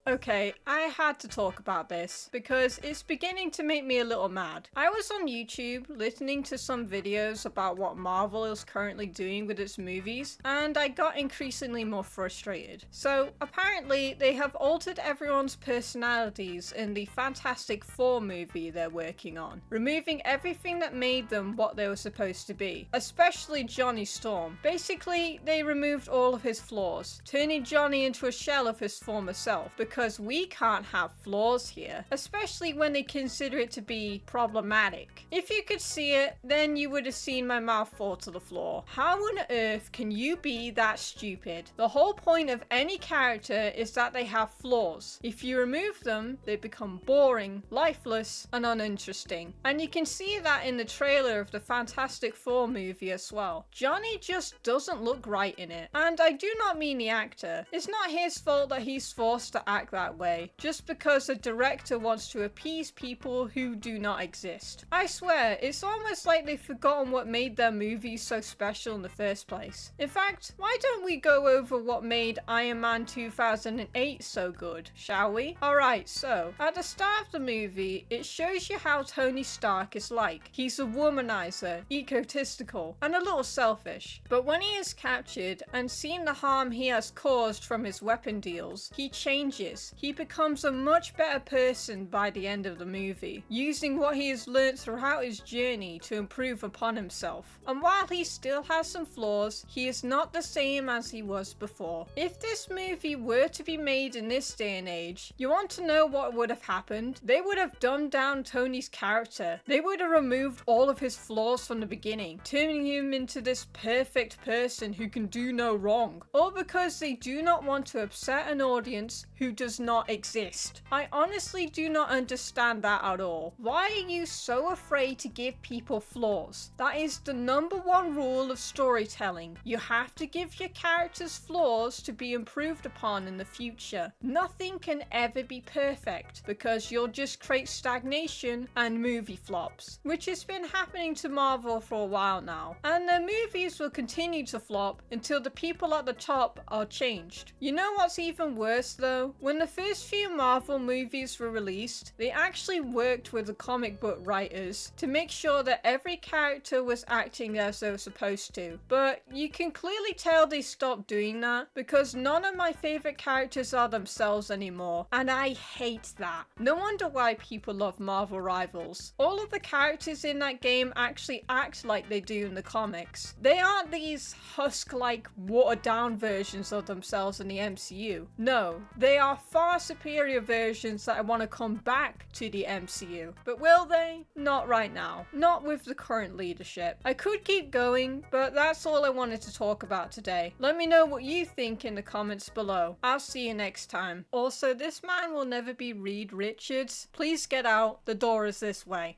Okay, I had to talk about this because it's beginning to make me a little mad. I was on YouTube listening to some videos about what Marvel is currently doing with its movies, and I got increasingly more frustrated. So apparently they have altered everyone's personalities in the Fantastic Four movie they're working on, removing everything that made them what they were supposed to be, especially Johnny Storm. Basically, they removed all of his flaws, turning Johnny into a shell of his former self, because we can't have flaws here, especially when they consider it to be problematic. If you could see it, then you would have seen my mouth fall to the floor. How on earth can you be that stupid? The whole point of any character is that they have flaws. If you remove them, they become boring, lifeless, and uninteresting. And you can see that in the trailer of the Fantastic Four movie as well. Johnny just doesn't look right in it. And I do not mean the actor. It's not his fault that he's forced to act that way, just because the director wants to appease people who do not exist. I swear, it's almost like they've forgotten what made their movies so special in the first place. In fact, why don't we go over what made Iron Man 2008 so good, shall we? Alright, so, at the start of the movie, it shows you how Tony Stark is like. He's a womanizer, egotistical, and a little selfish. But when he is captured and seen the harm he has caused from his weapon deals, he changes. He becomes a much better person by the end of the movie, using what he has learned throughout his journey to improve upon himself. And while he still has some flaws, he is not the same as he was before. If this movie were to be made in this day and age, you want to know what would have happened? They would have dumbed down Tony's character. They would have removed all of his flaws from the beginning, turning him into this perfect person who can do no wrong. All because they do not want to upset an audience who does not exist. I honestly do not understand that at all. Why are you so afraid to give people flaws? That is the #1 rule of storytelling. You have to give your characters flaws to be improved upon in the future. Nothing can ever be perfect, because you'll just create stagnation and movie flops, which has been happening to Marvel for a while now. And their movies will continue to flop until the people at the top are changed. You know what's even worse though? When the first few Marvel movies were released, they actually worked with the comic book writers to make sure that every character was acting as they were supposed to. But you can clearly tell they stopped doing that, because none of my favorite characters are themselves anymore, and I hate that. No wonder why people love Marvel Rivals. All of the characters in that game actually act like they do in the comics. They aren't these husk-like, watered-down versions of themselves in the MCU. No, they are far superior versions that I want to come back to the MCU. But will they? Not right now. Not with the current leadership. I could keep going, but that's all I wanted to talk about today. Let me know what you think in the comments below. I'll see you next time. Also, this man will never be Reed Richards. Please get out. The door is this way.